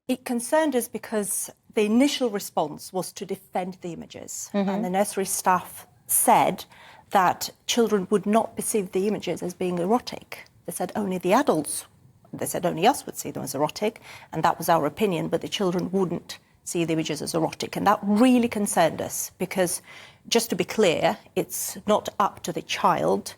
It concerned us because the initial response was to defend the images. And the nursery staff said that children would not perceive the images as being erotic. They said only the adults, they said only us would see them as erotic, and that was our opinion, but the children wouldn't see the images as erotic. And that really concerned us because, just to be clear, it's not up to the child.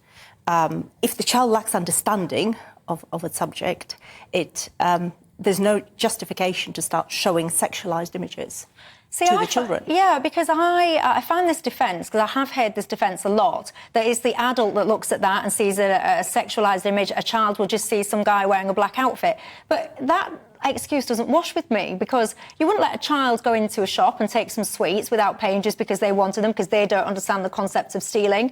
If the child lacks understanding of a subject, there's no justification to start showing sexualised images to the children. Yeah, because I find this defence, because I have heard this defence a lot, that it's the adult that looks at that and sees a sexualised image. A child will just see some guy wearing a black outfit. But that excuse doesn't wash with me, because you wouldn't let a child go into a shop and take some sweets without paying just because they wanted them, because they don't understand the concept of stealing.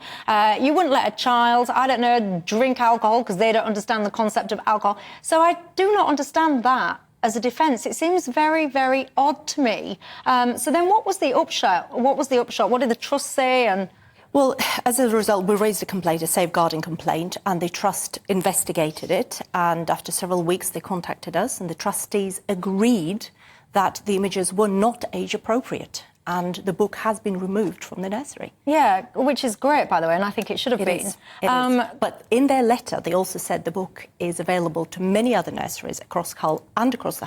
You wouldn't let a child, I don't know, drink alcohol because they don't understand the concept of alcohol. So I do not understand that as a defence. It seems very, very odd to me. So then what was the upshot? What did the trust say? Well, as a result, we raised a complaint, a safeguarding complaint, and the trust investigated it. And after several weeks, they contacted us, and the trustees agreed that the images were not age appropriate, and the book has been removed from the nursery. Yeah, which is great, by the way, and I think it should have been. It is. But in their letter, they also said the book is available to many other nurseries across Hull and across the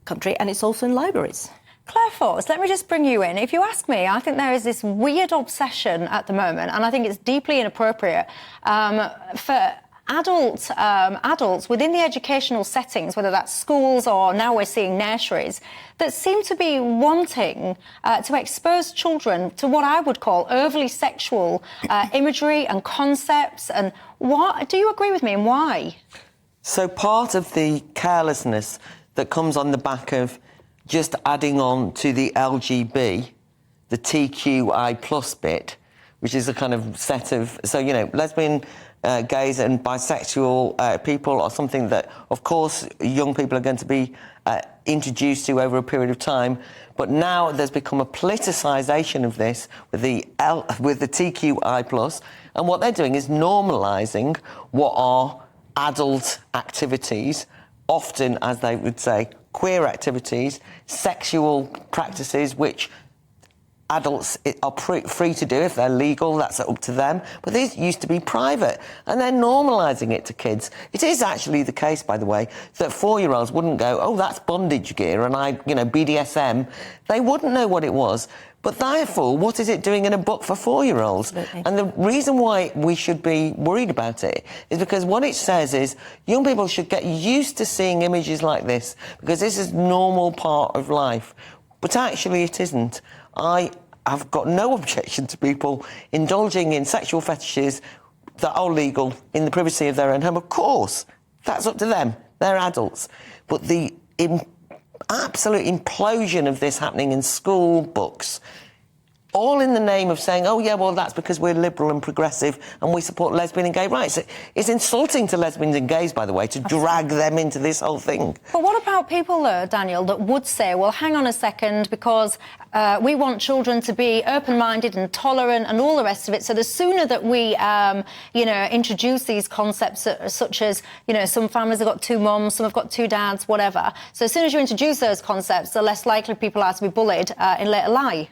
country, and it's also in libraries. Claire Force, let me just bring you in. If you ask me, I think there is this weird obsession at the moment, and I think it's deeply inappropriate for adults within the educational settings, whether that's schools or now we're seeing nurseries, that seem to be wanting to expose children to what I would call overly sexual imagery and concepts. And what do you agree with me, and why? So part of the carelessness that comes on the back of just adding on to the LGB, the TQI plus bit, which is a kind of set of, so, you know, lesbian, gays and bisexual people are something that, of course, young people are going to be introduced to over a period of time. But now there's become a politicisation of this with the TQI plus, and what they're doing is normalising what are adult activities, often, as they would say, queer activities, sexual practices, which adults are free to do if they're legal, that's up to them. But these used to be private, and they're normalising it to kids. It is actually the case, by the way, that 4-year-olds wouldn't go, oh, that's bondage gear, and BDSM. They wouldn't know what it was. But therefore, what is it doing in a book for 4-year-olds? And the reason why we should be worried about it is because what it says is young people should get used to seeing images like this, because this is a normal part of life. But actually it isn't. I have got no objection to people indulging in sexual fetishes that are legal in the privacy of their own home. Of course, that's up to them. They're adults. But the absolute implosion of this happening in school books, all in the name of saying, oh, yeah, well, that's because we're liberal and progressive and we support lesbian and gay rights. It's insulting to lesbians and gays, by the way, to drag them into this whole thing. But what about people, Daniel, that would say, well, hang on a second, because we want children to be open-minded and tolerant and all the rest of it, so the sooner that we, introduce these concepts such as, some families have got 2 mums, some have got 2 dads, whatever. So as soon as you introduce those concepts, the less likely people are to be bullied in later life.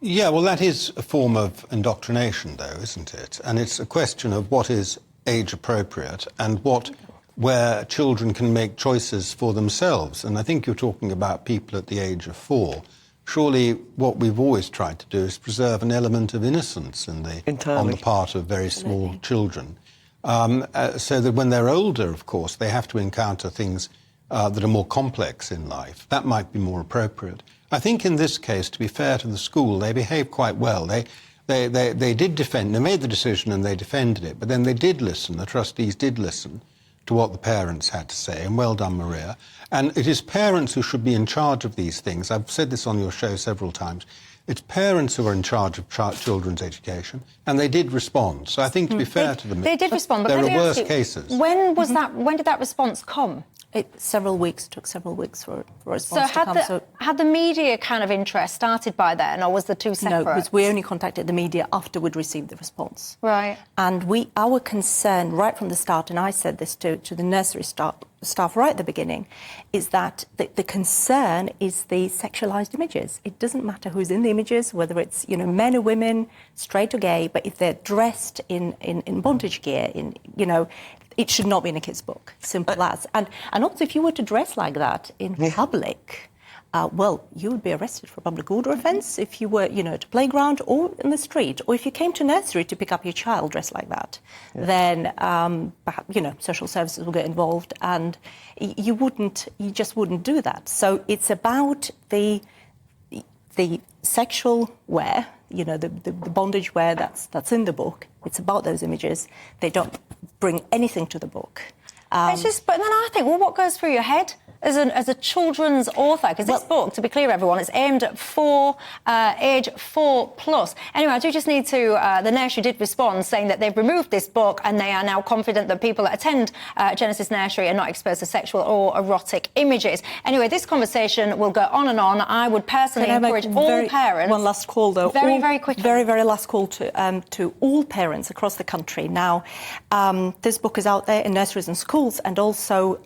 Yeah, well, that is a form of indoctrination, though, isn't it? And it's a question of what is age-appropriate and where children can make choices for themselves. And I think you're talking about people at the age of 4. Surely what we've always tried to do is preserve an element of innocence on the part of very small children. So that when they're older, of course, they have to encounter things that are more complex in life. That might be more appropriate. I think in this case, to be fair to the school, they behaved quite well. They did defend, they made the decision and they defended it, but then they did listen, the trustees did listen to what the parents had to say, and well done, Maria. And it is parents who should be in charge of these things. I've said this on your show several times. It's parents who are in charge of children's education, and they did respond. So I think, to be fair to them, they did respond, but there are worse cases. When did that response come? It took several weeks for a response to come. So had the media kind of interest started by then, or was the two separate? No, because we only contacted the media after we'd received the response. Right. And our concern right from the start, and I said this to the nursery staff, staff right at the beginning, is that the concern is the sexualized images. It doesn't matter who's in the images, whether it's, you know, men or women, straight or gay, but if they're dressed in bondage gear, you know, it should not be in a kid's book. Simple as. And also, if you were to dress like that in public, well, you would be arrested for a public order offence if you were, you know, at a playground or in the street, or if you came to nursery to pick up your child dressed like that, then perhaps, you know, social services will get involved, and you just wouldn't do that. So it's about the sexual wear, you know, the bondage wear that's in the book. It's about those images. They don't bring anything to the book. It's just, but then I think, well, what goes through your head as a children's author? Because this book, to be clear, everyone, it's aimed at age 4+. Anyway, I do just need to, the nursery did respond saying that they've removed this book and they are now confident that people that attend Genesis Nursery are not exposed to sexual or erotic images. Anyway, this conversation will go on and on. I would personally encourage all parents... One last call, though. Very quickly. Very last call to all parents across the country. Now, this book is out there in nurseries and schools, and also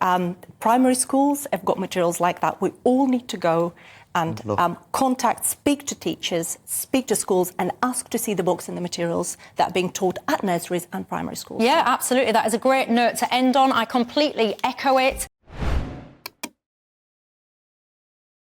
primary schools have got materials like that. We all need to go and contact, speak to teachers, speak to schools, and ask to see the books and the materials that are being taught at nurseries and primary schools. Yeah, absolutely. That is a great note to end on. I completely echo it.